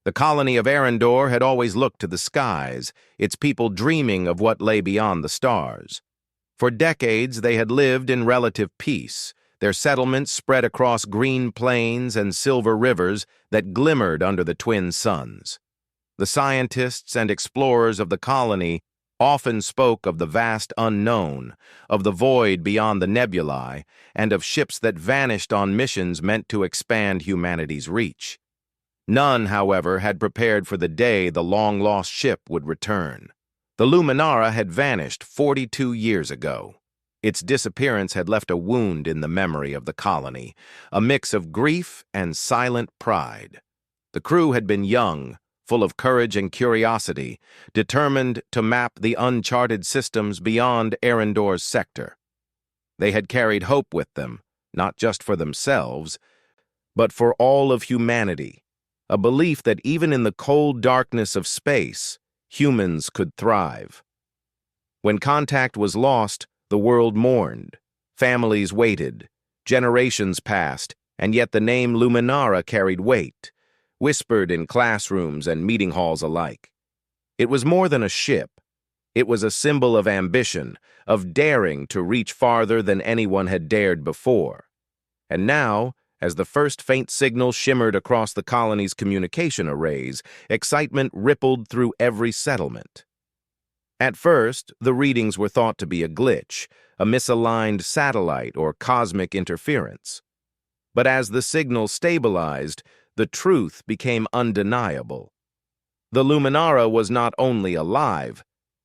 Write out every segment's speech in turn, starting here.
The colony of Arendor had always looked to the skies, its people dreaming of what lay beyond the stars. For decades, they had lived in relative peace, their settlements spread across green plains and silver rivers that glimmered under the twin suns. The scientists and explorers of the colony often spoke of the vast unknown, of the void beyond the nebulae, and of ships that vanished on missions meant to expand humanity's reach. None, however, had prepared for the day the long-lost ship would return. The Luminara had vanished 42 years ago. Its disappearance had left a wound in the memory of the colony, a mix of grief and silent pride. The crew had been young, full of courage and curiosity, determined to map the uncharted systems beyond Arendor's sector. They had carried hope with them, not just for themselves, but for all of humanity, a belief that even in the cold darkness of space, humans could thrive. When contact was lost, the world mourned, families waited, generations passed, and yet the name Luminara carried weight, whispered in classrooms and meeting halls alike. It was more than a ship. It was a symbol of ambition, of daring to reach farther than anyone had dared before. And now, as the first faint signal shimmered across the colony's communication arrays, excitement rippled through every settlement. At first, the readings were thought to be a glitch, a misaligned satellite or cosmic interference. But as the signal stabilized, the truth became undeniable. The Luminara was not only alive,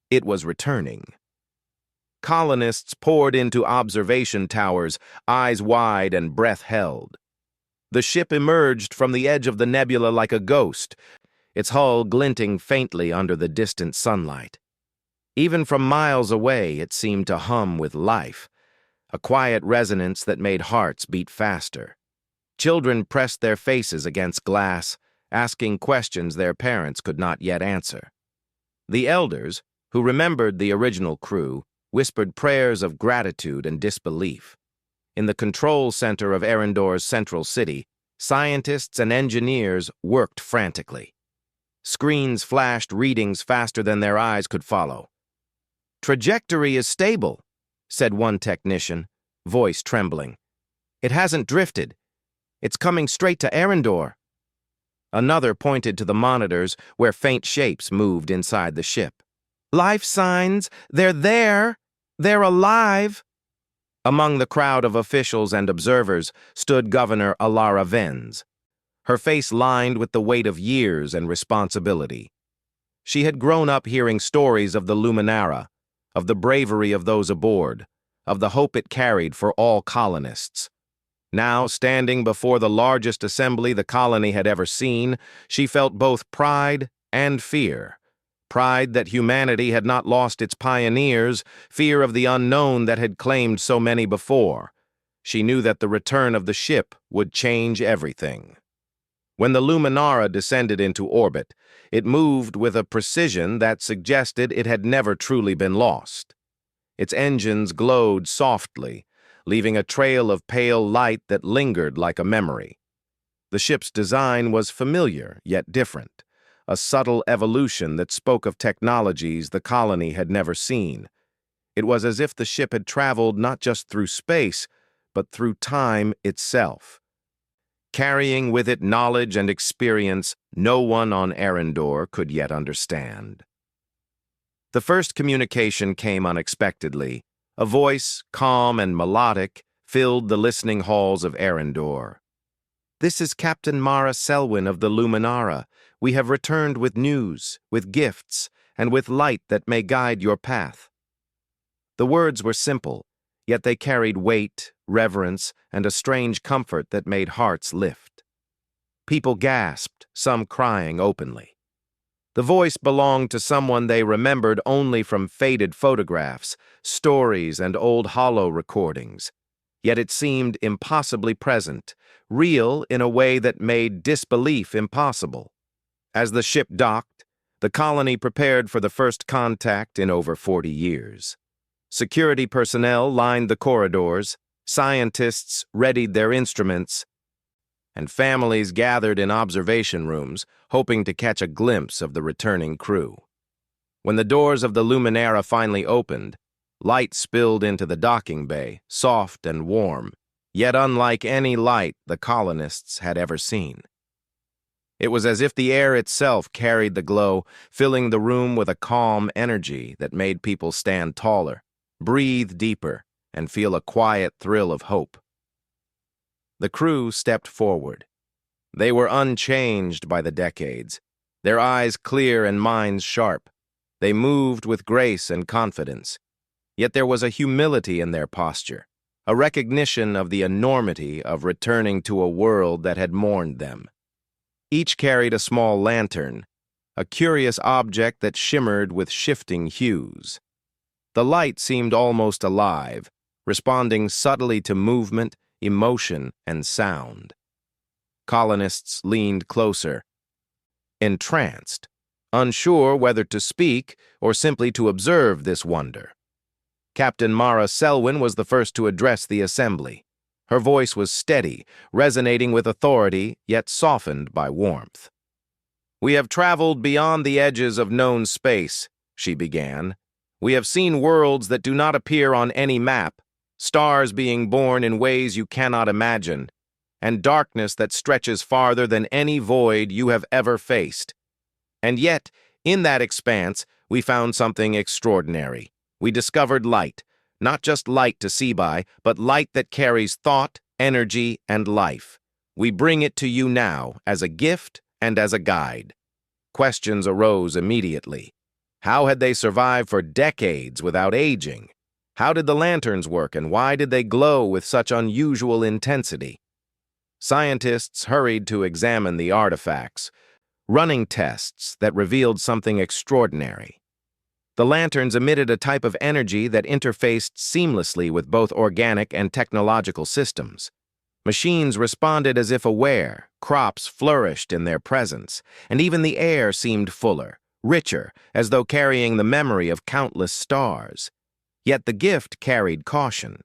it was returning. Colonists poured into observation towers, eyes wide and breath held. The ship emerged from the edge of the nebula like a ghost, its hull glinting faintly under the distant sunlight. Even from miles away, it seemed to hum with life, a quiet resonance that made hearts beat faster. Children pressed their faces against glass, asking questions their parents could not yet answer. The elders, who remembered the original crew, whispered prayers of gratitude and disbelief. In the control center of Arendor's central city, scientists and engineers worked frantically. Screens flashed readings faster than their eyes could follow. "Trajectory is stable," said one technician, voice trembling. "It hasn't drifted. It's coming straight to Arendor." Another pointed to the monitors where faint shapes moved inside the ship. "Life signs! They're there! They're alive!" Among the crowd of officials and observers stood Governor Alara Venz, her face lined with the weight of years and responsibility. She had grown up hearing stories of the Luminara, of the bravery of those aboard, of the hope it carried for all colonists. Now, standing before the largest assembly the colony had ever seen, she felt both pride and fear. Pride that humanity had not lost its pioneers, fear of the unknown that had claimed so many before. She knew that the return of the ship would change everything. When the Luminara descended into orbit, it moved with a precision that suggested it had never truly been lost. Its engines glowed softly, leaving a trail of pale light that lingered like a memory. The ship's design was familiar, yet different, a subtle evolution that spoke of technologies the colony had never seen. It was as if the ship had traveled not just through space, but through time itself, carrying with it knowledge and experience no one on Arendor could yet understand. The first communication came unexpectedly. A voice, calm and melodic, filled the listening halls of Arendor. "This is Captain Mara Selwyn of the Luminara. We have returned with news, with gifts, and with light that may guide your path." The words were simple, yet they carried weight, reverence, and a strange comfort that made hearts lift. People gasped, some crying openly. The voice belonged to someone they remembered only from faded photographs, stories, and old holo recordings. Yet it seemed impossibly present, real in a way that made disbelief impossible. As the ship docked, the colony prepared for the first contact in over 40 years. Security personnel lined the corridors, scientists readied their instruments, and families gathered in observation rooms, hoping to catch a glimpse of the returning crew. When the doors of the Luminara finally opened, light spilled into the docking bay, soft and warm, yet unlike any light the colonists had ever seen. It was as if the air itself carried the glow, filling the room with a calm energy that made people stand taller, breathe deeper, and feel a quiet thrill of hope. The crew stepped forward. They were unchanged by the decades, their eyes clear and minds sharp. They moved with grace and confidence, yet there was a humility in their posture, a recognition of the enormity of returning to a world that had mourned them. Each carried a small lantern, a curious object that shimmered with shifting hues. The light seemed almost alive, responding subtly to movement, emotion, and sound. Colonists leaned closer, entranced, unsure whether to speak or simply to observe this wonder. Captain Mara Selwyn was the first to address the assembly. Her voice was steady, resonating with authority, yet softened by warmth. "We have traveled beyond the edges of known space," she began. "We have seen worlds that do not appear on any map, stars being born in ways you cannot imagine, and darkness that stretches farther than any void you have ever faced. And yet, in that expanse, we found something extraordinary. We discovered light, not just light to see by, but light that carries thought, energy, and life. We bring it to you now as a gift and as a guide." Questions arose immediately. How had they survived for decades without aging? How did the lanterns work, and why did they glow with such unusual intensity? Scientists hurried to examine the artifacts, running tests that revealed something extraordinary. The lanterns emitted a type of energy that interfaced seamlessly with both organic and technological systems. Machines responded as if aware, crops flourished in their presence, and even the air seemed fuller, richer, as though carrying the memory of countless stars. Yet the gift carried caution.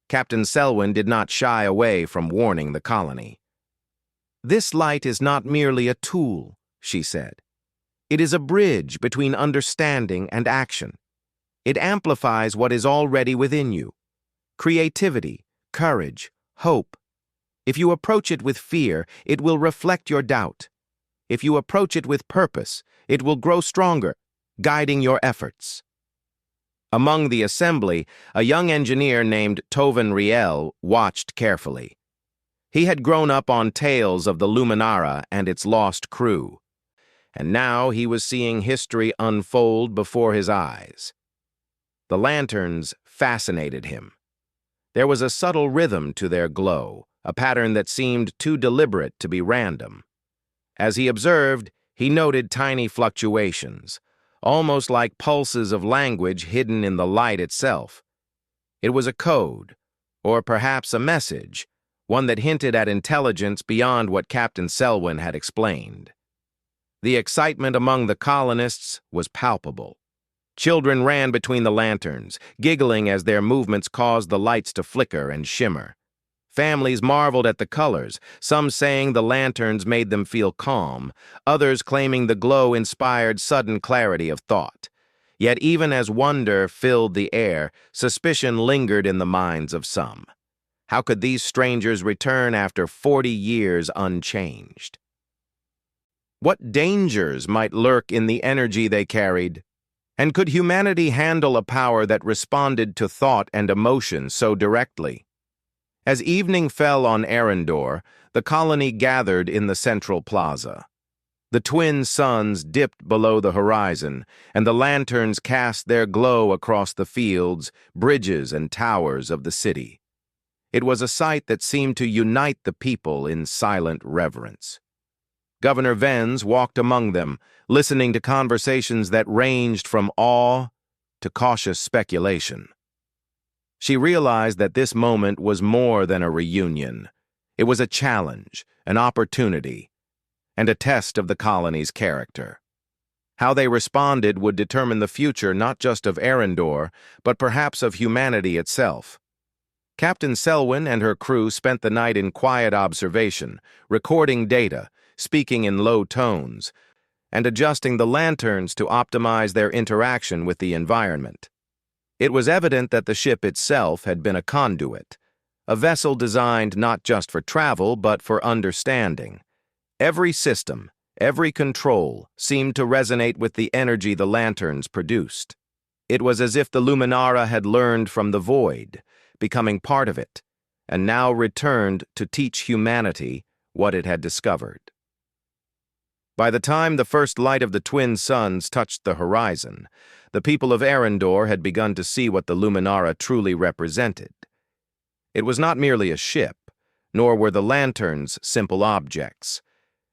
Captain Selwyn did not shy away from warning the colony. "This light is not merely a tool," she said. "It is a bridge between understanding and action. It amplifies what is already within you: creativity, courage, hope. If you approach it with fear, it will reflect your doubt. If you approach it with purpose, it will grow stronger, guiding your efforts." Among the assembly, a young engineer named Tovan Riel watched carefully. He had grown up on tales of the Luminara and its lost crew, and now he was seeing history unfold before his eyes. The lanterns fascinated him. There was a subtle rhythm to their glow, a pattern that seemed too deliberate to be random. As he observed, he noted tiny fluctuations, almost like pulses of language hidden in the light itself. It was a code, or perhaps a message, one that hinted at intelligence beyond what Captain Selwyn had explained. The excitement among the colonists was palpable. Children ran between the lanterns, giggling as their movements caused the lights to flicker and shimmer. Families marveled at the colors, some saying the lanterns made them feel calm, others claiming the glow inspired sudden clarity of thought. Yet even as wonder filled the air, suspicion lingered in the minds of some. How could these strangers return after 40 years unchanged? What dangers might lurk in the energy they carried? And could humanity handle a power that responded to thought and emotion so directly? As evening fell on Arendor, the colony gathered in the central plaza. The twin suns dipped below the horizon, and the lanterns cast their glow across the fields, bridges, and towers of the city. It was a sight that seemed to unite the people in silent reverence. Governor Venz walked among them, listening to conversations that ranged from awe to cautious speculation. She realized that this moment was more than a reunion. It was a challenge, an opportunity, and a test of the colony's character. How they responded would determine the future not just of Arendor, but perhaps of humanity itself. Captain Selwyn and her crew spent the night in quiet observation, recording data, speaking in low tones, and adjusting the lanterns to optimize their interaction with the environment. It was evident that the ship itself had been a conduit, a vessel designed not just for travel but for understanding. Every system, every control seemed to resonate with the energy the lanterns produced. It was as if the Luminara had learned from the void, becoming part of it, and now returned to teach humanity what it had discovered. By the time the first light of the twin suns touched the horizon, the people of Arendor had begun to see what the Luminara truly represented. It was not merely a ship, nor were the lanterns simple objects.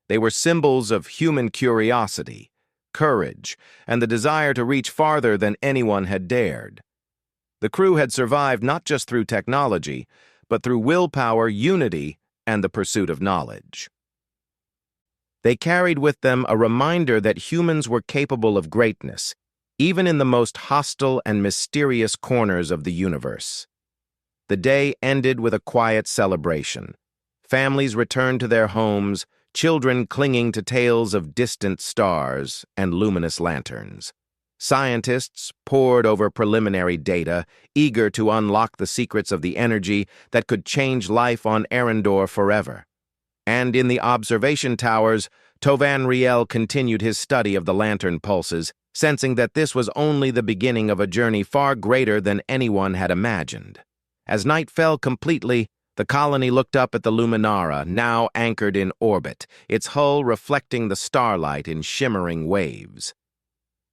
They were symbols of human curiosity, courage, and the desire to reach farther than anyone had dared. The crew had survived not just through technology, but through willpower, unity, and the pursuit of knowledge. They carried with them a reminder that humans were capable of greatness, even in the most hostile and mysterious corners of the universe. The day ended with a quiet celebration. Families returned to their homes, children clinging to tales of distant stars and luminous lanterns. Scientists pored over preliminary data, eager to unlock the secrets of the energy that could change life on Arendor forever. And in the observation towers, Tovan Riel continued his study of the lantern pulses, sensing that this was only the beginning of a journey far greater than anyone had imagined. As night fell completely, the colony looked up at the Luminara, now anchored in orbit, its hull reflecting the starlight in shimmering waves.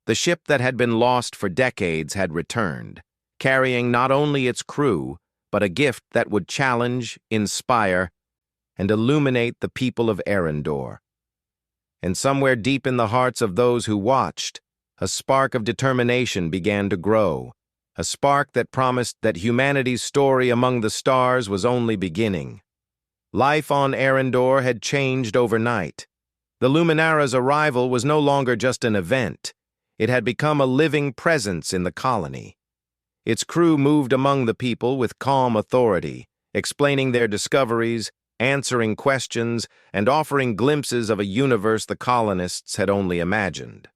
The ship that had been lost for decades had returned, carrying not only its crew, but a gift that would challenge, inspire, and illuminate the people of Arendor. And somewhere deep in the hearts of those who watched, a spark of determination began to grow, a spark that promised that humanity's story among the stars was only beginning. Life on Arendor had changed overnight. The Luminara's arrival was no longer just an event. It had become a living presence in the colony. Its crew moved among the people with calm authority, explaining their discoveries, answering questions, and offering glimpses of a universe the colonists had only imagined.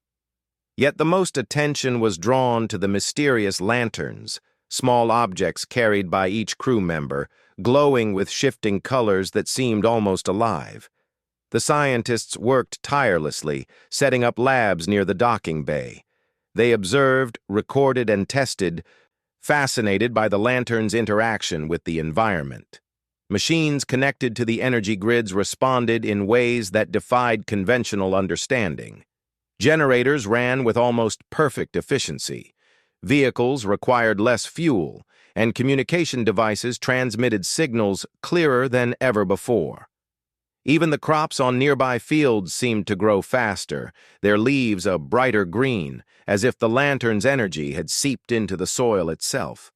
Yet the most attention was drawn to the mysterious lanterns, small objects carried by each crew member, glowing with shifting colors that seemed almost alive. The scientists worked tirelessly, setting up labs near the docking bay. They observed, recorded, and tested, fascinated by the lantern's interaction with the environment. Machines connected to the energy grids responded in ways that defied conventional understanding. Generators ran with almost perfect efficiency. Vehicles required less fuel, and communication devices transmitted signals clearer than ever before. Even the crops on nearby fields seemed to grow faster, their leaves a brighter green, as if the lantern's energy had seeped into the soil itself.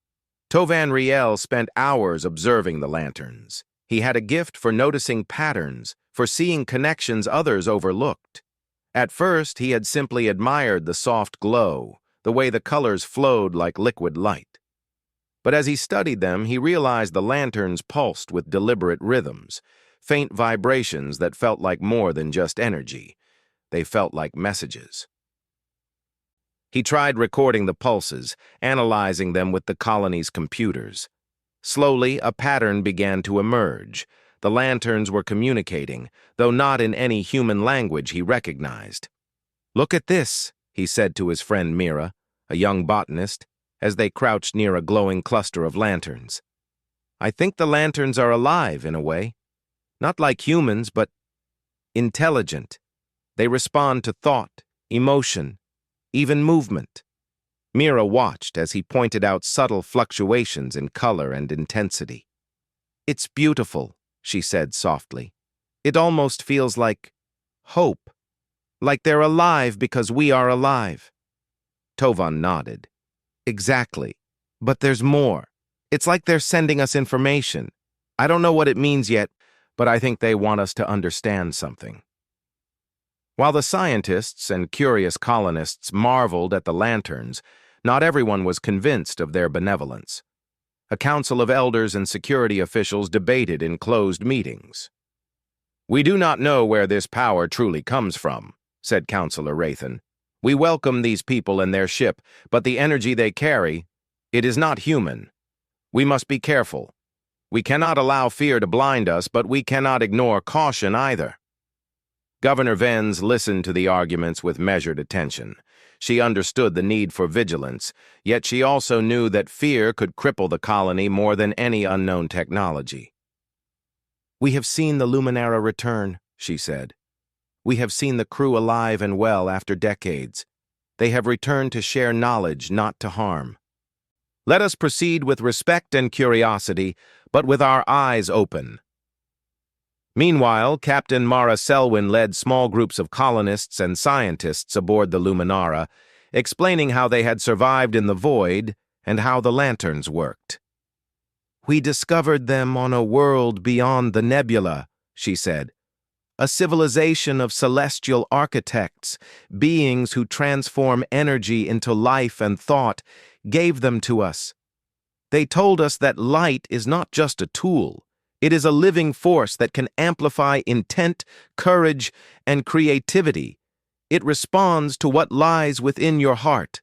Tovan Riel spent hours observing the lanterns. He had a gift for noticing patterns, for seeing connections others overlooked. At first, he had simply admired the soft glow, the way the colors flowed like liquid light. But as he studied them, he realized the lanterns pulsed with deliberate rhythms, faint vibrations that felt like more than just energy. They felt like messages. He tried recording the pulses, analyzing them with the colony's computers. Slowly, a pattern began to emerge. The lanterns were communicating, though not in any human language he recognized. "Look at this," he said to his friend Mira, a young botanist, as they crouched near a glowing cluster of lanterns. "I think the lanterns are alive, in a way. Not like humans, but intelligent. They respond to thought, emotion, even movement." Mira watched as he pointed out subtle fluctuations in color and intensity. "It's beautiful," she said softly. "It almost feels like hope, like they're alive because we are alive." Tovan nodded. "Exactly. But there's more. It's like they're sending us information. I don't know what it means yet, but I think they want us to understand something." While the scientists and curious colonists marveled at the lanterns, not everyone was convinced of their benevolence. A council of elders and security officials debated in closed meetings. "We do not know where this power truly comes from," said Councillor Rathan. "We welcome these people and their ship, but the energy they carry, it is not human. We must be careful. We cannot allow fear to blind us, but we cannot ignore caution either." Governor Venz listened to the arguments with measured attention. She understood the need for vigilance, yet she also knew that fear could cripple the colony more than any unknown technology. "We have seen the Luminara return," she said. "We have seen the crew alive and well after decades. They have returned to share knowledge, not to harm. Let us proceed with respect and curiosity, but with our eyes open." Meanwhile, Captain Mara Selwyn led small groups of colonists and scientists aboard the Luminara, explaining how they had survived in the void and how the lanterns worked. "We discovered them on a world beyond the nebula," she said. "A civilization of celestial architects, beings who transform energy into life and thought, gave them to us. They told us that light is not just a tool. It is a living force that can amplify intent, courage, and creativity. It responds to what lies within your heart."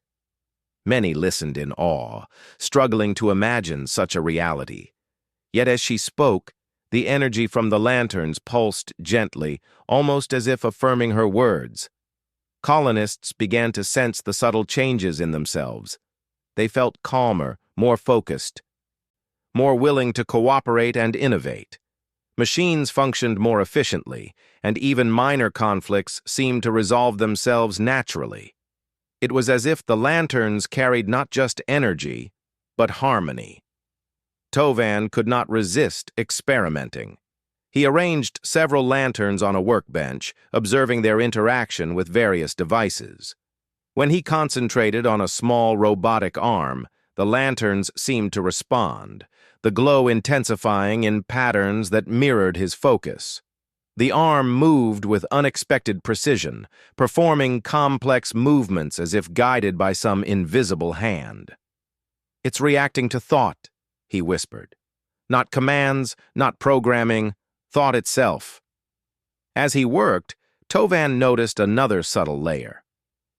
Many listened in awe, struggling to imagine such a reality. Yet as she spoke, the energy from the lanterns pulsed gently, almost as if affirming her words. Colonists began to sense the subtle changes in themselves. They felt calmer, more focused, more willing to cooperate and innovate. Machines functioned more efficiently, and even minor conflicts seemed to resolve themselves naturally. It was as if the lanterns carried not just energy, but harmony. Tovan could not resist experimenting. He arranged several lanterns on a workbench, observing their interaction with various devices. When he concentrated on a small robotic arm, the lanterns seemed to respond, the glow intensifying in patterns that mirrored his focus. The arm moved with unexpected precision, performing complex movements as if guided by some invisible hand. "It's reacting to thought," he whispered. "Not commands, not programming, thought itself." As he worked, Tovan noticed another subtle layer.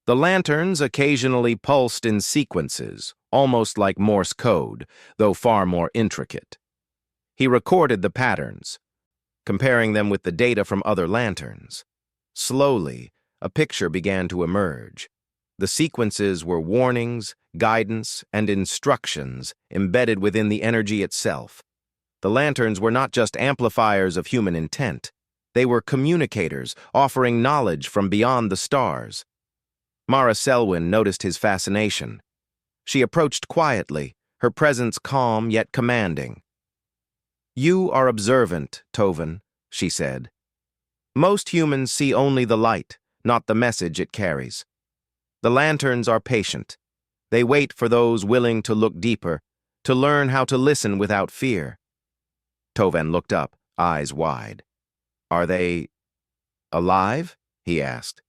The lanterns occasionally pulsed in sequences, almost like Morse code, though far more intricate. He recorded the patterns, comparing them with the data from other lanterns. Slowly, a picture began to emerge. The sequences were warnings, guidance, and instructions embedded within the energy itself. The lanterns were not just amplifiers of human intent. They were communicators, offering knowledge from beyond the stars. Mara Selwyn noticed his fascination. She approached quietly, her presence calm yet commanding. "You are observant, Tovan," she said. "Most humans see only the light, not the message it carries. The lanterns are patient. They wait for those willing to look deeper, to learn how to listen without fear." Tovan looked up, eyes wide. "Are they alive?" he asked.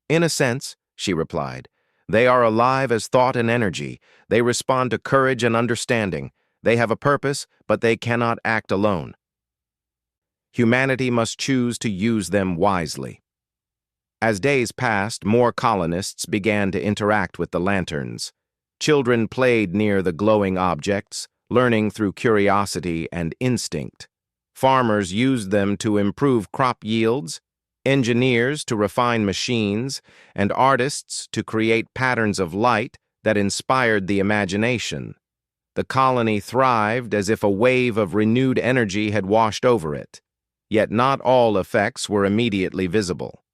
"In a sense," she replied. "They are alive as thought and energy. They respond to courage and understanding. They have a purpose, but they cannot act alone. Humanity must choose to use them wisely." As days passed, more colonists began to interact with the lanterns. Children played near the glowing objects, learning through curiosity and instinct. Farmers used them to improve crop yields, engineers to refine machines, and artists to create patterns of light that inspired the imagination. The colony thrived as if a wave of renewed energy had washed over it. Yet not all effects were immediately visible.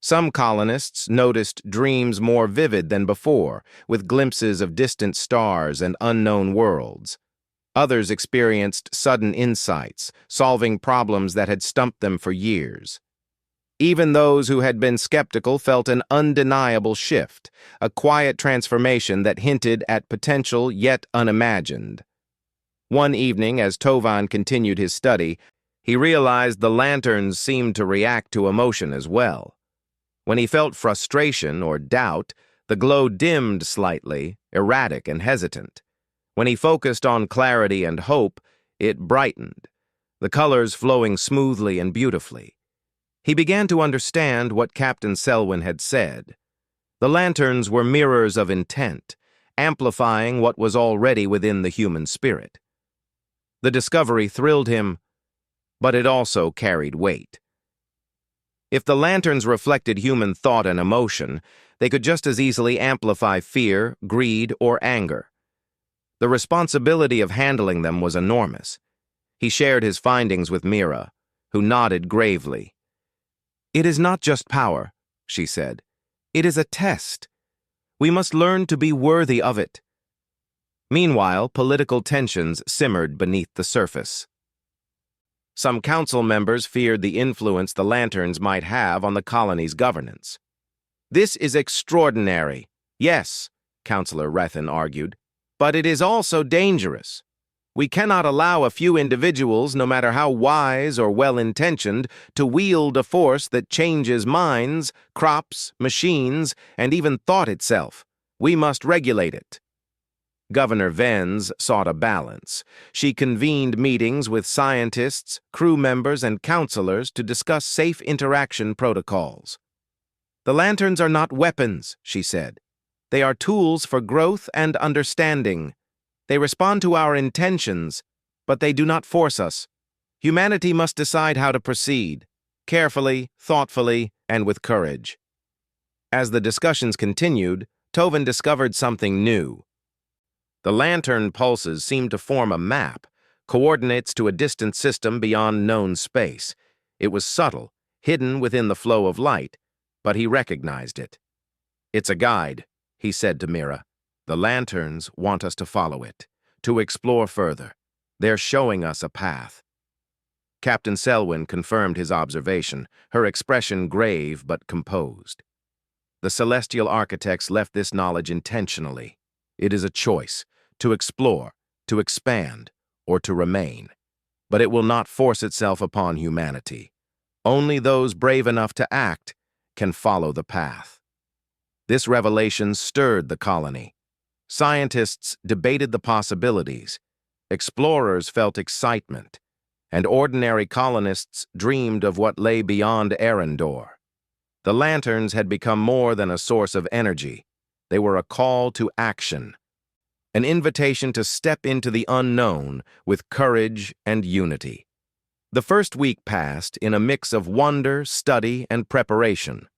Some colonists noticed dreams more vivid than before, with glimpses of distant stars and unknown worlds. Others experienced sudden insights, solving problems that had stumped them for years. Even those who had been skeptical felt an undeniable shift, a quiet transformation that hinted at potential yet unimagined. One evening, as Tovan continued his study, he realized the lanterns seemed to react to emotion as well. When he felt frustration or doubt, the glow dimmed slightly, erratic and hesitant. When he focused on clarity and hope, it brightened, the colors flowing smoothly and beautifully. He began to understand what Captain Selwyn had said. The lanterns were mirrors of intent, amplifying what was already within the human spirit. The discovery thrilled him, but it also carried weight. If the lanterns reflected human thought and emotion, they could just as easily amplify fear, greed, or anger. The responsibility of handling them was enormous. He shared his findings with Mira, who nodded gravely. "It is not just power," she said. "It is a test. We must learn to be worthy of it." Meanwhile, political tensions simmered beneath the surface. Some council members feared the influence the lanterns might have on the colony's governance. "This is extraordinary." "Yes," Councillor Rethen argued, "but it is also dangerous. We cannot allow a few individuals, no matter how wise or well-intentioned, to wield a force that changes minds, crops, machines, and even thought itself. We must regulate it." Governor Venz sought a balance. She convened meetings with scientists, crew members, and counselors to discuss safe interaction protocols. "The lanterns are not weapons," she said. "They are tools for growth and understanding. They respond to our intentions, but they do not force us. Humanity must decide how to proceed, carefully, thoughtfully, and with courage." As the discussions continued, Tovan discovered something new. The lantern pulses seemed to form a map, coordinates to a distant system beyond known space. It was subtle, hidden within the flow of light, but he recognized it. "It's a guide," he said to Mira. "The lanterns want us to follow it, to explore further. They're showing us a path." Captain Selwyn confirmed his observation, her expression grave but composed. "The celestial architects left this knowledge intentionally. It is a choice, to explore, to expand, or to remain. But it will not force itself upon humanity. Only those brave enough to act can follow the path." This revelation stirred the colony. Scientists debated the possibilities, explorers felt excitement, and ordinary colonists dreamed of what lay beyond Arendor. The lanterns had become more than a source of energy. They were a call to action, an invitation to step into the unknown with courage and unity. The first week passed in a mix of wonder, study, and preparation.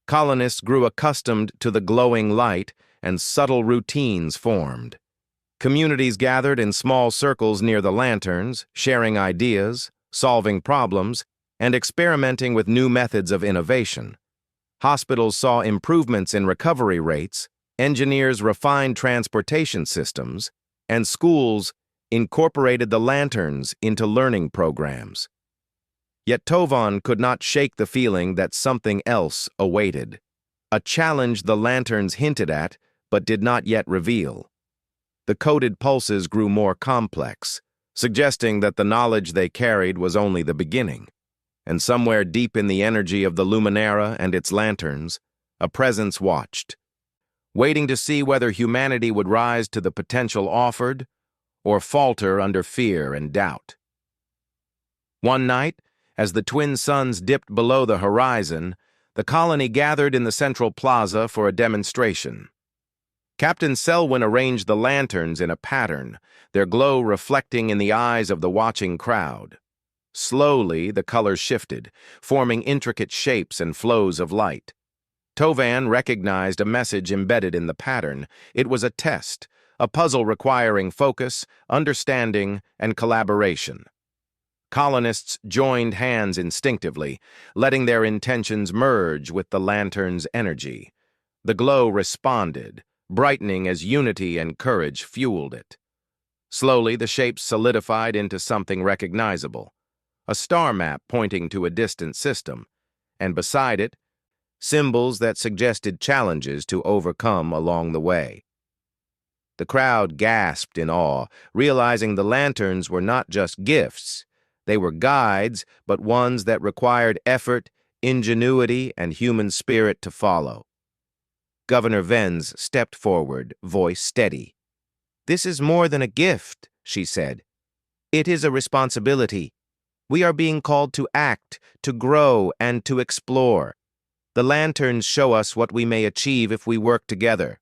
Colonists grew accustomed to the glowing light, and subtle routines formed. Communities gathered in small circles near the lanterns, sharing ideas, solving problems, and experimenting with new methods of innovation. Hospitals saw improvements in recovery rates, engineers refined transportation systems, and schools incorporated the lanterns into learning programs. Yet Tovan could not shake the feeling that something else awaited, a challenge the lanterns hinted at but did not yet reveal. The coded pulses grew more complex, suggesting that the knowledge they carried was only the beginning, and somewhere deep in the energy of the Luminara and its lanterns, a presence watched, waiting to see whether humanity would rise to the potential offered or falter under fear and doubt. One night, as the twin suns dipped below the horizon, the colony gathered in the central plaza for a demonstration. Captain Selwyn arranged the lanterns in a pattern, their glow reflecting in the eyes of the watching crowd. Slowly, the colors shifted, forming intricate shapes and flows of light. Tovan recognized a message embedded in the pattern. It was a test, a puzzle requiring focus, understanding, and collaboration. Colonists joined hands instinctively, letting their intentions merge with the lantern's energy. The glow responded, brightening as unity and courage fueled it. Slowly, the shapes solidified into something recognizable, a star map pointing to a distant system, and beside it, symbols that suggested challenges to overcome along the way. The crowd gasped in awe, realizing the lanterns were not just gifts. They were guides, but ones that required effort, ingenuity, and human spirit to follow. Governor Venz stepped forward, voice steady. "This is more than a gift," she said. "It is a responsibility. We are being called to act, to grow, and to explore. The lanterns show us what we may achieve if we work together."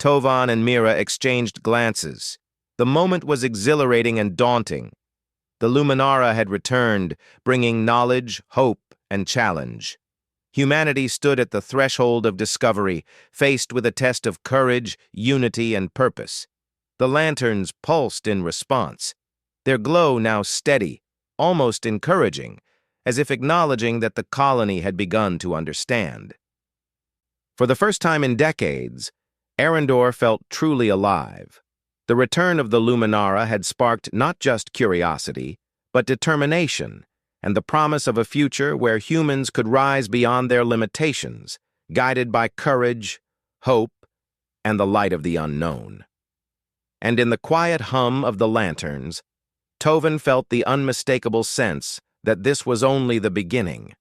Tovan and Mira exchanged glances. The moment was exhilarating and daunting. The Luminara had returned, bringing knowledge, hope, and challenge. Humanity stood at the threshold of discovery, faced with a test of courage, unity, and purpose. The lanterns pulsed in response, their glow now steady, almost encouraging, as if acknowledging that the colony had begun to understand. For the first time in decades, Arendor felt truly alive. The return of the Luminara had sparked not just curiosity, but determination, and the promise of a future where humans could rise beyond their limitations, guided by courage, hope, and the light of the unknown. And in the quiet hum of the lanterns, Tovan felt the unmistakable sense that this was only the beginning.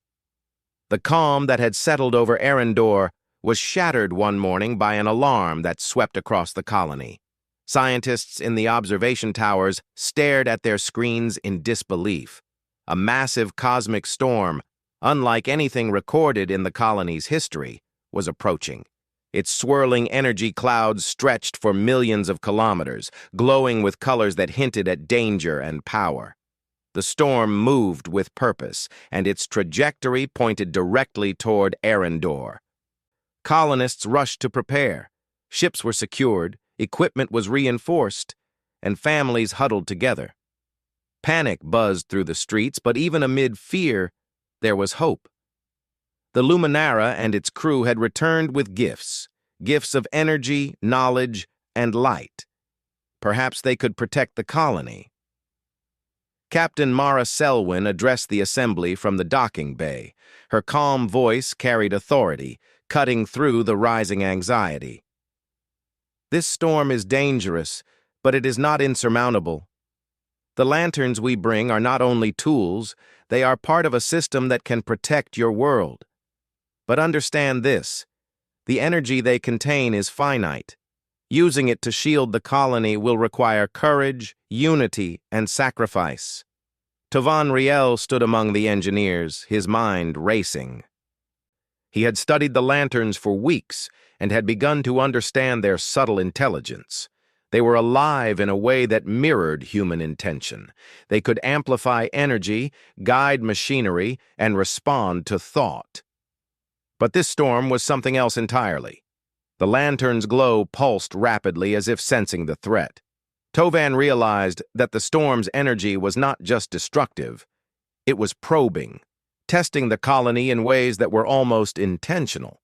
The calm that had settled over Arendor was shattered one morning by an alarm that swept across the colony. Scientists in the observation towers stared at their screens in disbelief. A massive cosmic storm, unlike anything recorded in the colony's history, was approaching. Its swirling energy clouds stretched for millions of kilometers, glowing with colors that hinted at danger and power. The storm moved with purpose, and its trajectory pointed directly toward Arendor. Colonists rushed to prepare. Ships were secured, equipment was reinforced, and families huddled together. Panic buzzed through the streets, but even amid fear, there was hope. The Luminara and its crew had returned with gifts of energy, knowledge, and light. Perhaps they could protect the colony. Captain Mara Selwyn addressed the assembly from the docking bay. Her calm voice carried authority, cutting through the rising anxiety. "This storm is dangerous, but it is not insurmountable. The lanterns we bring are not only tools, they are part of a system that can protect your world. But understand this, the energy they contain is finite. Using it to shield the colony will require courage, unity, and sacrifice." Tovan Riel stood among the engineers, his mind racing. He had studied the lanterns for weeks and had begun to understand their subtle intelligence. They were alive in a way that mirrored human intention. They could amplify energy, guide machinery, and respond to thought. But this storm was something else entirely. The lantern's glow pulsed rapidly as if sensing the threat. Tovan realized that the storm's energy was not just destructive, it was probing, testing the colony in ways that were almost intentional.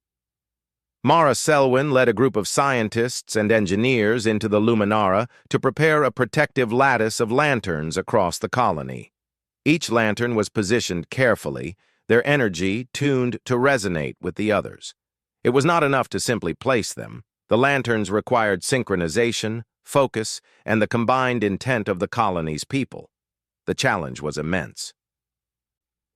Mara Selwyn led a group of scientists and engineers into the Luminara to prepare a protective lattice of lanterns across the colony. Each lantern was positioned carefully, their energy tuned to resonate with the others. It was not enough to simply place them. The lanterns required synchronization, focus, and the combined intent of the colony's people. The challenge was immense.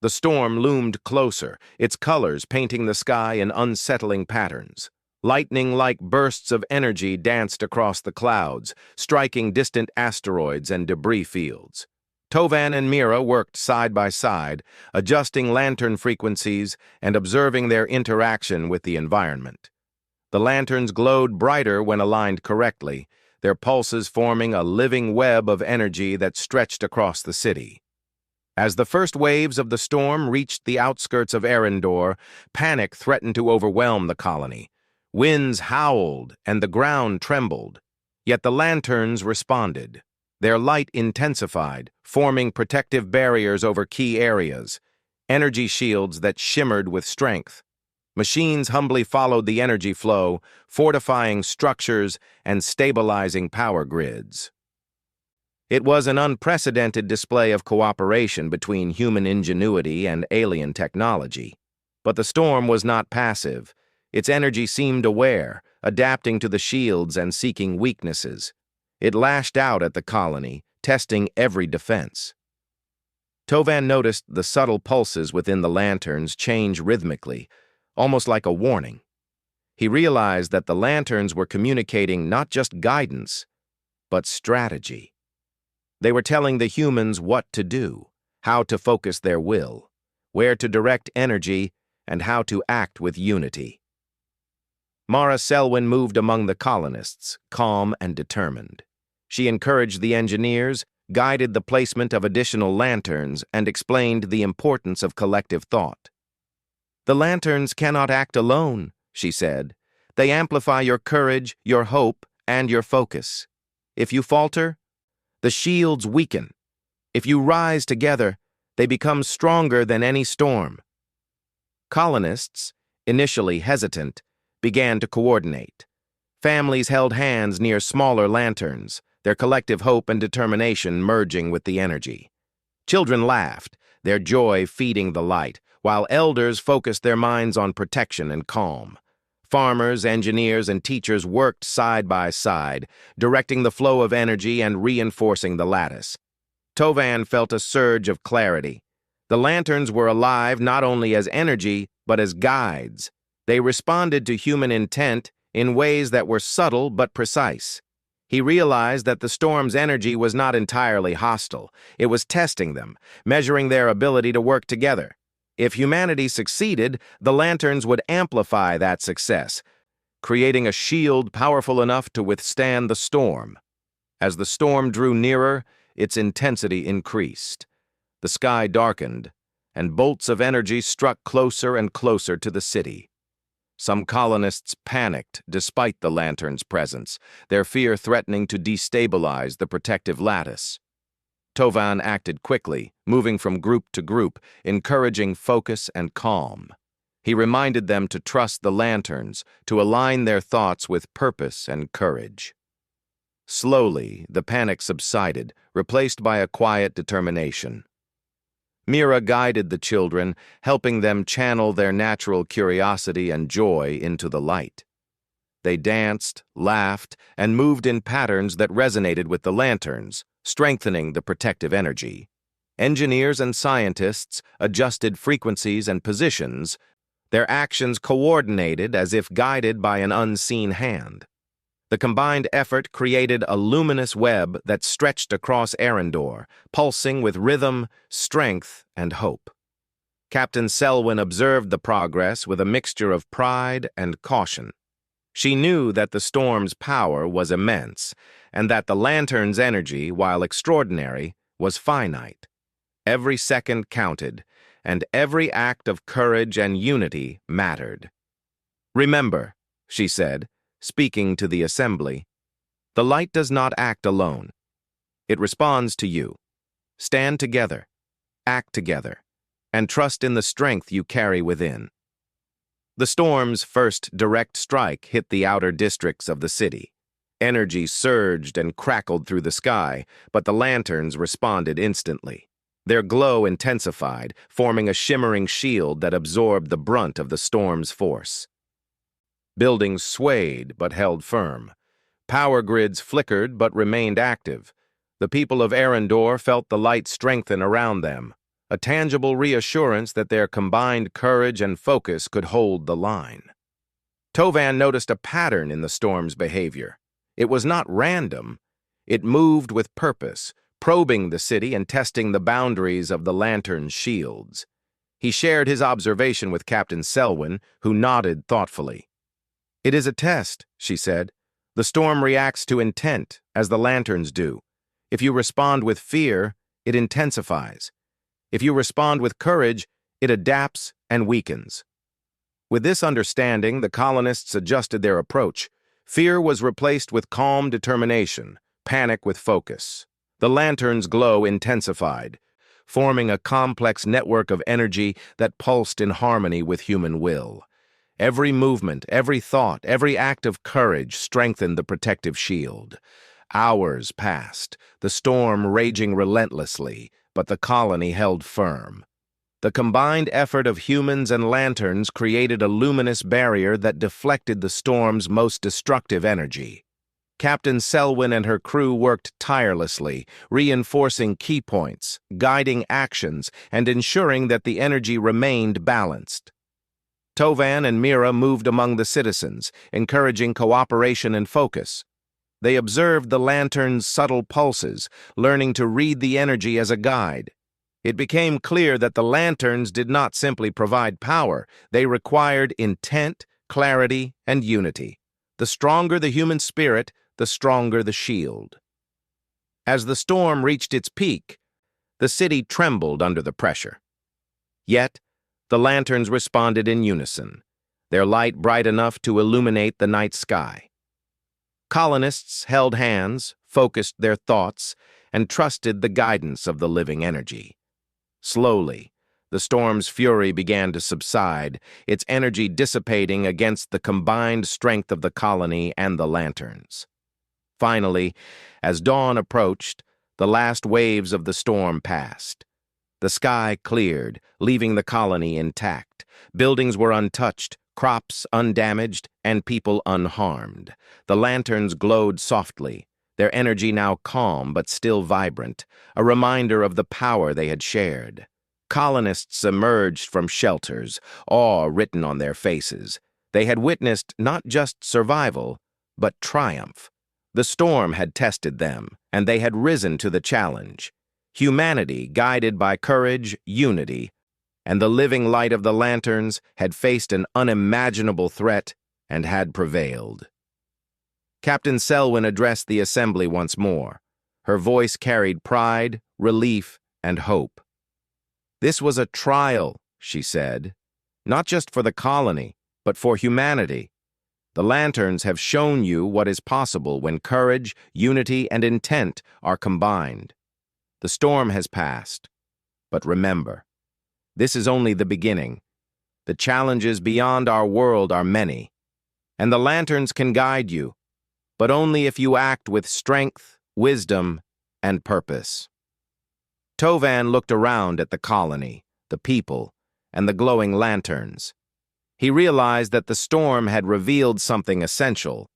The storm loomed closer, its colors painting the sky in unsettling patterns. Lightning-like bursts of energy danced across the clouds, striking distant asteroids and debris fields. Tovan and Mira worked side by side, adjusting lantern frequencies and observing their interaction with the environment. The lanterns glowed brighter when aligned correctly, their pulses forming a living web of energy that stretched across the city. As the first waves of the storm reached the outskirts of Arendor, panic threatened to overwhelm the colony. Winds howled and the ground trembled. Yet the lanterns responded. Their light intensified, forming protective barriers over key areas, energy shields that shimmered with strength. Machines humbly followed the energy flow, fortifying structures and stabilizing power grids. It was an unprecedented display of cooperation between human ingenuity and alien technology. But the storm was not passive. Its energy seemed aware, adapting to the shields and seeking weaknesses. It lashed out at the colony, testing every defense. Tovan noticed the subtle pulses within the lanterns change rhythmically, almost like a warning. He realized that the lanterns were communicating not just guidance, but strategy. They were telling the humans what to do, how to focus their will, where to direct energy, and how to act with unity. Mara Selwyn moved among the colonists, calm and determined. She encouraged the engineers, guided the placement of additional lanterns, and explained the importance of collective thought. "The lanterns cannot act alone," she said. "They amplify your courage, your hope, and your focus. If you falter, the shields weaken. If you rise together, they become stronger than any storm." Colonists, initially hesitant, began to coordinate. Families held hands near smaller lanterns, their collective hope and determination merging with the energy. Children laughed, their joy feeding the light, while elders focused their minds on protection and calm. Farmers, engineers, and teachers worked side by side, directing the flow of energy and reinforcing the lattice. Tovan felt a surge of clarity. The lanterns were alive not only as energy, but as guides. They responded to human intent in ways that were subtle but precise. He realized that the storm's energy was not entirely hostile. It was testing them, measuring their ability to work together. If humanity succeeded, the lanterns would amplify that success, creating a shield powerful enough to withstand the storm. As the storm drew nearer, its intensity increased. The sky darkened, and bolts of energy struck closer and closer to the city. Some colonists panicked despite the lantern's presence, their fear threatening to destabilize the protective lattice. Tovan acted quickly, moving from group to group, encouraging focus and calm. He reminded them to trust the lanterns, to align their thoughts with purpose and courage. Slowly, the panic subsided, replaced by a quiet determination. Mira guided the children, helping them channel their natural curiosity and joy into the light. They danced, laughed, and moved in patterns that resonated with the lanterns, strengthening the protective energy. Engineers and scientists adjusted frequencies and positions, their actions coordinated as if guided by an unseen hand. The combined effort created a luminous web that stretched across Arendor, pulsing with rhythm, strength, and hope. Captain Selwyn observed the progress with a mixture of pride and caution. She knew that the storm's power was immense, and that the lantern's energy, while extraordinary, was finite. Every second counted, and every act of courage and unity mattered. "Remember," she said, speaking to the assembly, "the light does not act alone. It responds to you. Stand together, act together, and trust in the strength you carry within." The storm's first direct strike hit the outer districts of the city. Energy surged and crackled through the sky, but the lanterns responded instantly. Their glow intensified, forming a shimmering shield that absorbed the brunt of the storm's force. Buildings swayed but held firm. Power grids flickered but remained active. The people of Arendor felt the light strengthen around them, a tangible reassurance that their combined courage and focus could hold the line. Tovan noticed a pattern in the storm's behavior. It was not random. It moved with purpose, probing the city and testing the boundaries of the lantern's shields. He shared his observation with Captain Selwyn, who nodded thoughtfully. "It is a test," she said. "The storm reacts to intent, as the lanterns do. If you respond with fear, it intensifies. If you respond with courage, it adapts and weakens." With this understanding, the colonists adjusted their approach. Fear was replaced with calm determination, panic with focus. The lantern's glow intensified, forming a complex network of energy that pulsed in harmony with human will. Every movement, every thought, every act of courage strengthened the protective shield. Hours passed, the storm raging relentlessly, but the colony held firm. The combined effort of humans and lanterns created a luminous barrier that deflected the storm's most destructive energy. Captain Selwyn and her crew worked tirelessly, reinforcing key points, guiding actions, and ensuring that the energy remained balanced. Tovan and Mira moved among the citizens, encouraging cooperation and focus. They observed the lantern's subtle pulses, learning to read the energy as a guide. It became clear that the lanterns did not simply provide power, they required intent, clarity, and unity. The stronger the human spirit, the stronger the shield. As the storm reached its peak, the city trembled under the pressure. Yet, the lanterns responded in unison, their light bright enough to illuminate the night sky. Colonists held hands, focused their thoughts, and trusted the guidance of the living energy. Slowly, the storm's fury began to subside, its energy dissipating against the combined strength of the colony and the lanterns. Finally, as dawn approached, the last waves of the storm passed. The sky cleared, leaving the colony intact. Buildings were untouched, crops undamaged, and people unharmed. The lanterns glowed softly, their energy now calm but still vibrant, a reminder of the power they had shared. Colonists emerged from shelters, awe written on their faces. They had witnessed not just survival, but triumph. The storm had tested them, and they had risen to the challenge. Humanity, guided by courage, unity, and the living light of the lanterns, had faced an unimaginable threat and had prevailed. Captain Selwyn addressed the assembly once more. Her voice carried pride, relief, and hope. "This was a trial," she said, "not just for the colony, but for humanity. The lanterns have shown you what is possible when courage, unity, and intent are combined. The storm has passed, but remember, this is only the beginning. The challenges beyond our world are many, and the lanterns can guide you, but only if you act with strength, wisdom, and purpose." Tovan looked around at the colony, the people, and the glowing lanterns. He realized that the storm had revealed something essential.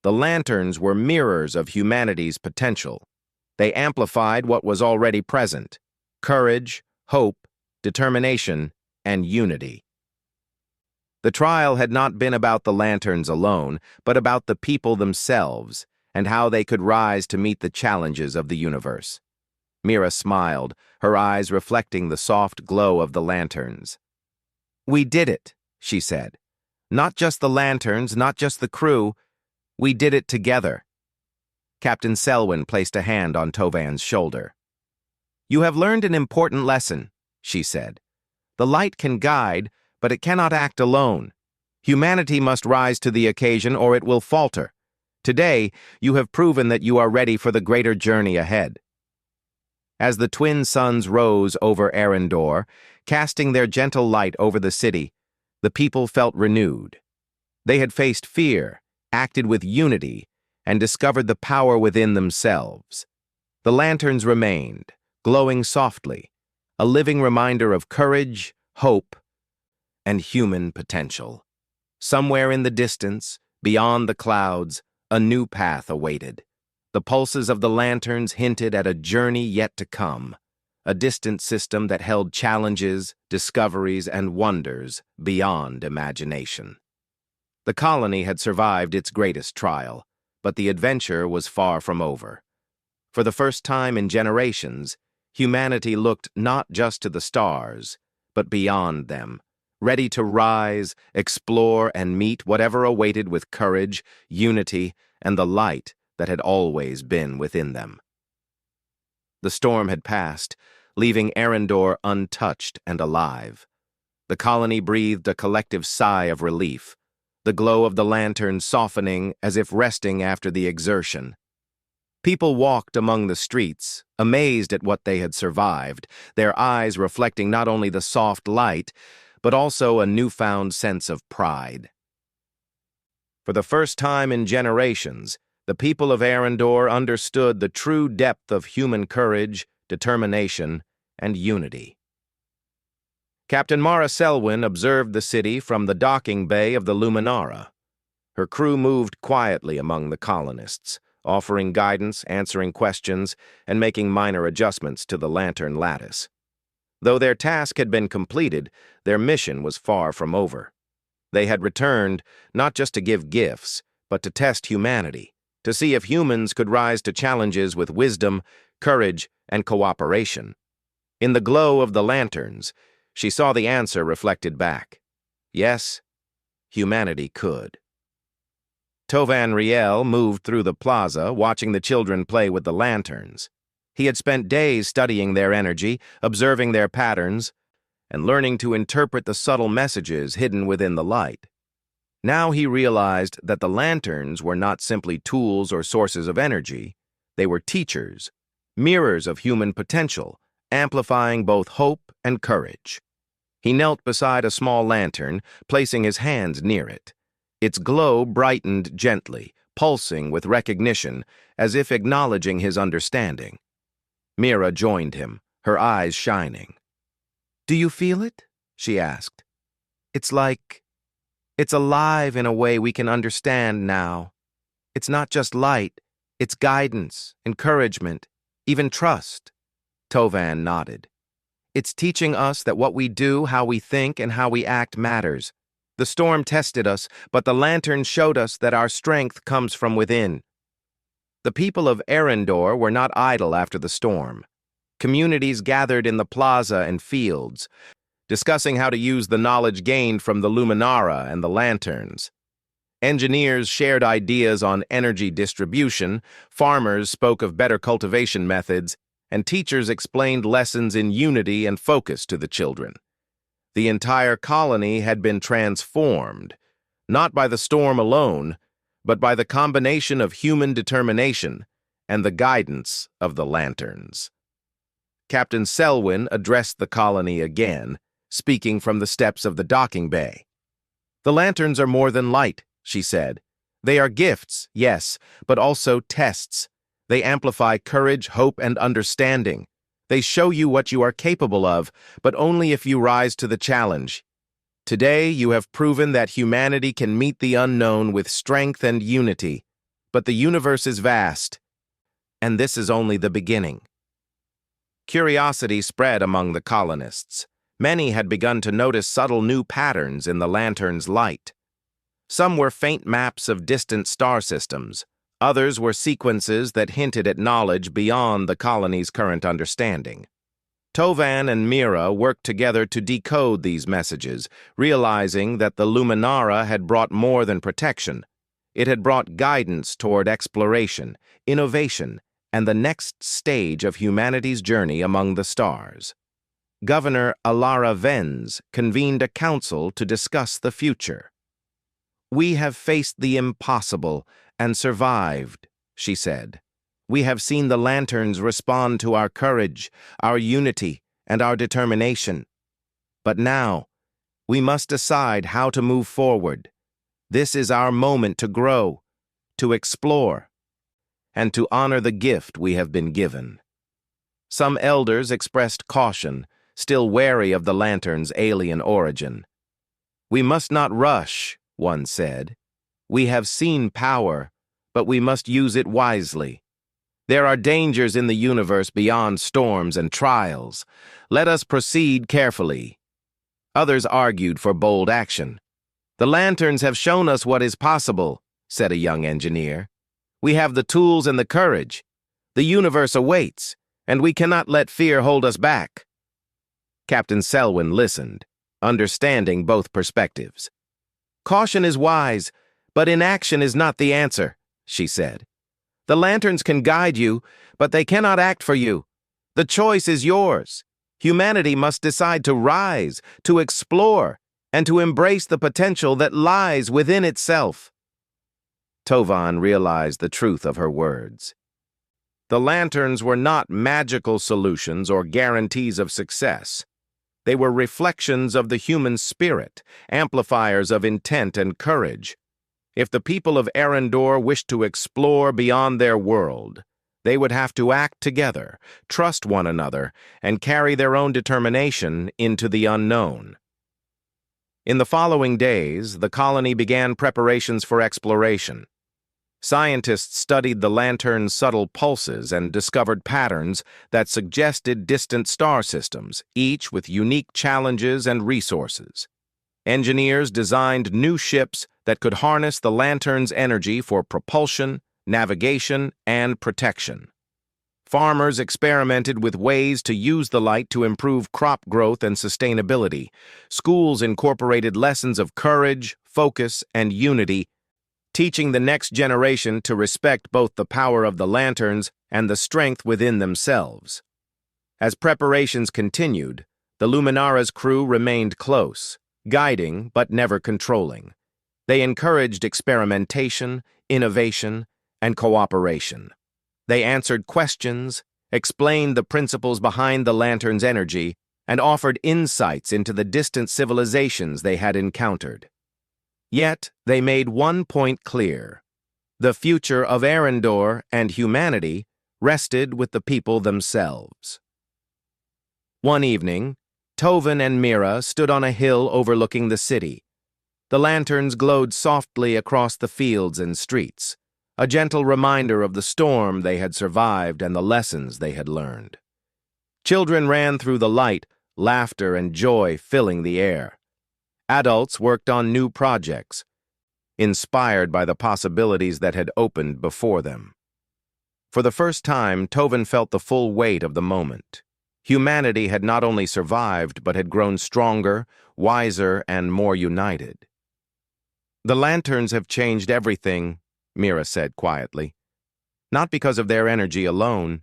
The lanterns were mirrors of humanity's potential. They amplified what was already present: courage, hope, determination, and unity. The trial had not been about the lanterns alone, but about the people themselves and how they could rise to meet the challenges of the universe. Mira smiled, her eyes reflecting the soft glow of the lanterns. "We did it," she said. "Not just the lanterns, not just the crew. We did it together." Captain Selwyn placed a hand on Tovan's shoulder. "You have learned an important lesson," she said. "The light can guide, but it cannot act alone. Humanity must rise to the occasion or it will falter. Today, you have proven that you are ready for the greater journey ahead." As the twin suns rose over Arendor, casting their gentle light over the city, the people felt renewed. They had faced fear, acted with unity, and discovered the power within themselves. The lanterns remained, glowing softly, a living reminder of courage, hope, and human potential. Somewhere in the distance, beyond the clouds, a new path awaited. The pulses of the lanterns hinted at a journey yet to come, a distant system that held challenges, discoveries, and wonders beyond imagination. The colony had survived its greatest trial, but the adventure was far from over. For the first time in generations, humanity looked not just to the stars, but beyond them, ready to rise, explore, and meet whatever awaited with courage, unity, and the light that had always been within them. The storm had passed, leaving Arendor untouched and alive. The colony breathed a collective sigh of relief, the glow of the lantern softening as if resting after the exertion. People walked among the streets, amazed at what they had survived, their eyes reflecting not only the soft light, but also a newfound sense of pride. For the first time in generations, the people of Arendor understood the true depth of human courage, determination, and unity. Captain Mara Selwyn observed the city from the docking bay of the Luminara. Her crew moved quietly among the colonists, offering guidance, answering questions, and making minor adjustments to the lantern lattice. Though their task had been completed, their mission was far from over. They had returned not just to give gifts, but to test humanity, to see if humans could rise to challenges with wisdom, courage, and cooperation. In the glow of the lanterns, she saw the answer reflected back. Yes, humanity could. Tovan Riel moved through the plaza, watching the children play with the lanterns. He had spent days studying their energy, observing their patterns, and learning to interpret the subtle messages hidden within the light. Now he realized that the lanterns were not simply tools or sources of energy. They were teachers, mirrors of human potential, amplifying both hope and courage. He knelt beside a small lantern, placing his hands near it. Its glow brightened gently, pulsing with recognition, as if acknowledging his understanding. Mira joined him, her eyes shining. "Do you feel it?" she asked. It's alive in a way we can understand now. It's not just light, it's guidance, encouragement, even trust." Tovan nodded. "It's teaching us that what we do, how we think, and how we act matters. The storm tested us, but the lantern showed us that our strength comes from within." The people of Arendor were not idle after the storm. Communities gathered in the plaza and fields, discussing how to use the knowledge gained from the Luminara and the lanterns. Engineers shared ideas on energy distribution, farmers spoke of better cultivation methods, and teachers explained lessons in unity and focus to the children. The entire colony had been transformed, not by the storm alone, but by the combination of human determination and the guidance of the lanterns. Captain Selwyn addressed the colony again, speaking from the steps of the docking bay. "The lanterns are more than light," she said. "They are gifts, yes, but also tests. They amplify courage, hope, and understanding. They show you what you are capable of, but only if you rise to the challenge. Today, you have proven that humanity can meet the unknown with strength and unity. But the universe is vast, and this is only the beginning." Curiosity spread among the colonists. Many had begun to notice subtle new patterns in the lantern's light. Some were faint maps of distant star systems. Others were sequences that hinted at knowledge beyond the colony's current understanding. Tovan and Mira worked together to decode these messages, realizing that the Luminara had brought more than protection. It had brought guidance toward exploration, innovation, and the next stage of humanity's journey among the stars. Governor Alara Venz convened a council to discuss the future. "We have faced the impossible and survived," she said. "We have seen the lanterns respond to our courage, our unity, and our determination. But now, we must decide how to move forward. This is our moment to grow, to explore, and to honor the gift we have been given." Some elders expressed caution, still wary of the lantern's alien origin. "We must not rush," one said. "We have seen power, but we must use it wisely. There are dangers in the universe beyond storms and trials. Let us proceed carefully." Others argued for bold action. "The lanterns have shown us what is possible," said a young engineer. "We have the tools and the courage. The universe awaits, and we cannot let fear hold us back." Captain Selwyn listened, understanding both perspectives. "Caution is wise, but inaction is not the answer," she said. "The lanterns can guide you, but they cannot act for you. The choice is yours. Humanity must decide to rise, to explore, and to embrace the potential that lies within itself." Tovan realized the truth of her words. The lanterns were not magical solutions or guarantees of success. They were reflections of the human spirit, amplifiers of intent and courage. If the people of Arendor wished to explore beyond their world, they would have to act together, trust one another, and carry their own determination into the unknown. In the following days, the colony began preparations for exploration. Scientists studied the lantern's subtle pulses and discovered patterns that suggested distant star systems, each with unique challenges and resources. Engineers designed new ships that could harness the lantern's energy for propulsion, navigation, and protection. Farmers experimented with ways to use the light to improve crop growth and sustainability. Schools incorporated lessons of courage, focus, and unity, teaching the next generation to respect both the power of the lanterns and the strength within themselves. As preparations continued, the Luminara's crew remained close, guiding but never controlling. They encouraged experimentation, innovation, and cooperation. They answered questions, explained the principles behind the lantern's energy, and offered insights into the distant civilizations they had encountered. Yet, they made one point clear. The future of Arendor and humanity rested with the people themselves. One evening, Tovan and Mira stood on a hill overlooking the city. The lanterns glowed softly across the fields and streets, a gentle reminder of the storm they had survived and the lessons they had learned. Children ran through the light, laughter and joy filling the air. Adults worked on new projects, inspired by the possibilities that had opened before them. For the first time, Tovan felt the full weight of the moment. Humanity had not only survived, but had grown stronger, wiser, and more united. "The lanterns have changed everything," Mira said quietly. "Not because of their energy alone,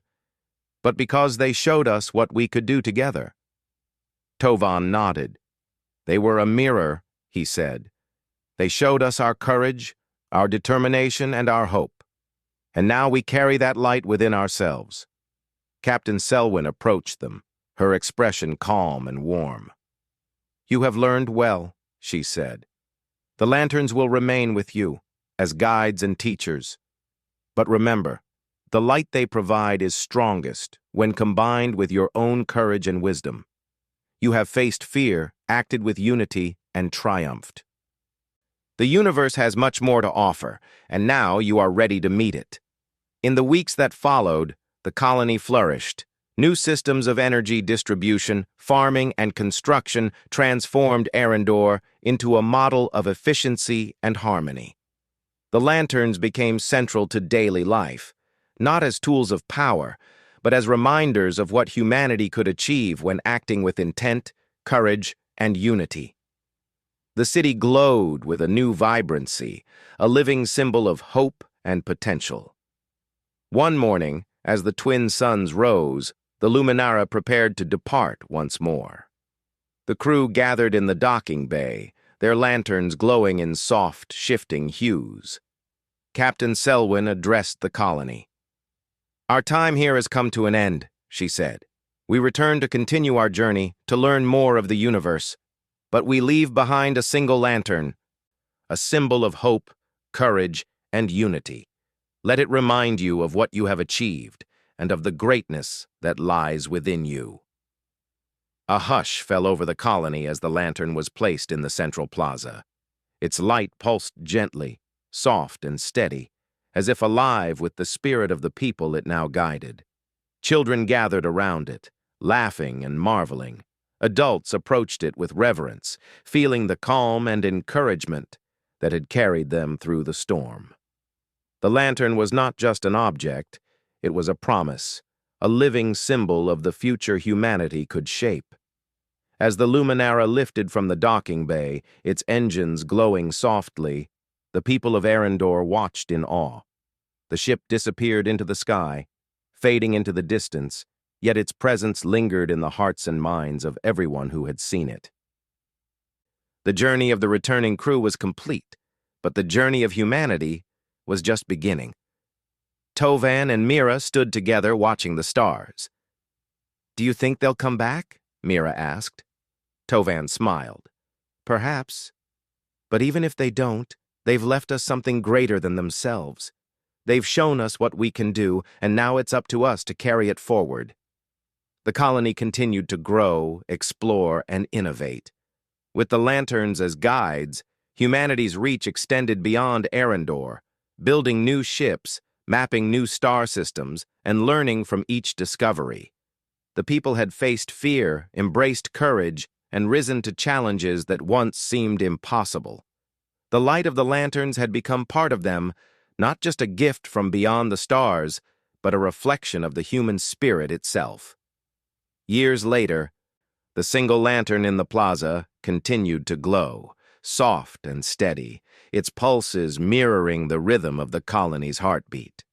but because they showed us what we could do together." Tovan nodded. "They were a mirror," he said. "They showed us our courage, our determination, and our hope. And now we carry that light within ourselves." Captain Selwyn approached them, her expression calm and warm. "You have learned well," she said. "The lanterns will remain with you, as guides and teachers. But remember, the light they provide is strongest when combined with your own courage and wisdom. You have faced fear, acted with unity, and triumphed. The universe has much more to offer, and now you are ready to meet it." In the weeks that followed, the colony flourished. New systems of energy distribution, farming, and construction transformed Arendor into a model of efficiency and harmony. The lanterns became central to daily life, not as tools of power, but as reminders of what humanity could achieve when acting with intent, courage, and unity. The city glowed with a new vibrancy, a living symbol of hope and potential. One morning, as the twin suns rose, the Luminara prepared to depart once more. The crew gathered in the docking bay, their lanterns glowing in soft, shifting hues. Captain Selwyn addressed the colony. "Our time here has come to an end," she said. "We return to continue our journey, to learn more of the universe. But we leave behind a single lantern, a symbol of hope, courage, and unity. Let it remind you of what you have achieved and of the greatness that lies within you." A hush fell over the colony as the lantern was placed in the central plaza. Its light pulsed gently, soft and steady, as if alive with the spirit of the people it now guided. Children gathered around it, laughing and marveling. Adults approached it with reverence, feeling the calm and encouragement that had carried them through the storm. The lantern was not just an object, it was a promise, a living symbol of the future humanity could shape. As the Luminara lifted from the docking bay, its engines glowing softly, the people of Arendor watched in awe. The ship disappeared into the sky, fading into the distance, yet its presence lingered in the hearts and minds of everyone who had seen it. The journey of the returning crew was complete, but the journey of humanity was just beginning. Tovan and Mira stood together watching the stars. "Do you think they'll come back?" Mira asked. Tovan smiled. "Perhaps. But even if they don't, they've left us something greater than themselves. They've shown us what we can do, and now it's up to us to carry it forward." The colony continued to grow, explore, and innovate. With the lanterns as guides, humanity's reach extended beyond Arendor, building new ships, mapping new star systems, and learning from each discovery. The people had faced fear, embraced courage, and risen to challenges that once seemed impossible. The light of the lanterns had become part of them, not just a gift from beyond the stars, but a reflection of the human spirit itself. Years later, the single lantern in the plaza continued to glow, soft and steady, its pulses mirroring the rhythm of the colony's heartbeat.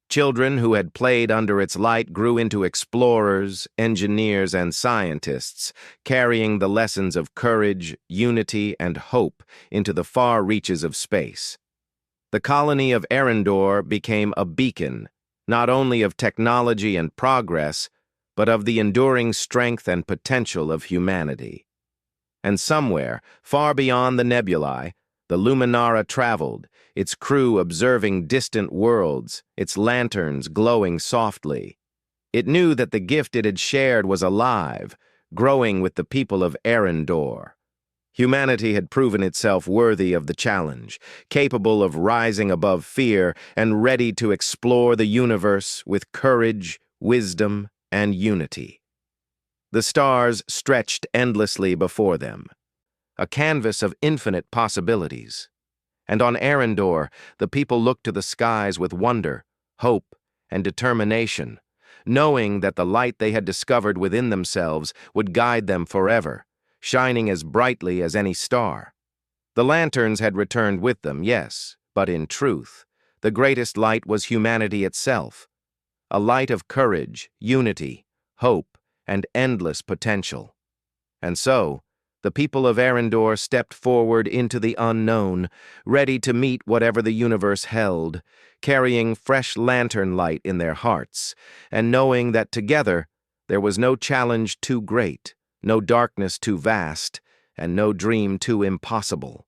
Children who had played under its light grew into explorers, engineers, and scientists, carrying the lessons of courage, unity, and hope into the far reaches of space. The colony of Arendor became a beacon, not only of technology and progress, but of the enduring strength and potential of humanity. And somewhere, far beyond the nebulae, the Luminara traveled, its crew observing distant worlds, its lanterns glowing softly. It knew that the gift it had shared was alive, growing with the people of Arendor. Humanity had proven itself worthy of the challenge, capable of rising above fear and ready to explore the universe with courage, wisdom, and unity. The stars stretched endlessly before them, a canvas of infinite possibilities. And on Arendor, the people looked to the skies with wonder, hope, and determination, knowing that the light they had discovered within themselves would guide them forever, shining as brightly as any star. The lanterns had returned with them, yes, but in truth, the greatest light was humanity itself, a light of courage, unity, hope, and endless potential. And so, the people of Arendor stepped forward into the unknown, ready to meet whatever the universe held, carrying fresh lantern light in their hearts, and knowing that together there was no challenge too great, no darkness too vast, and no dream too impossible.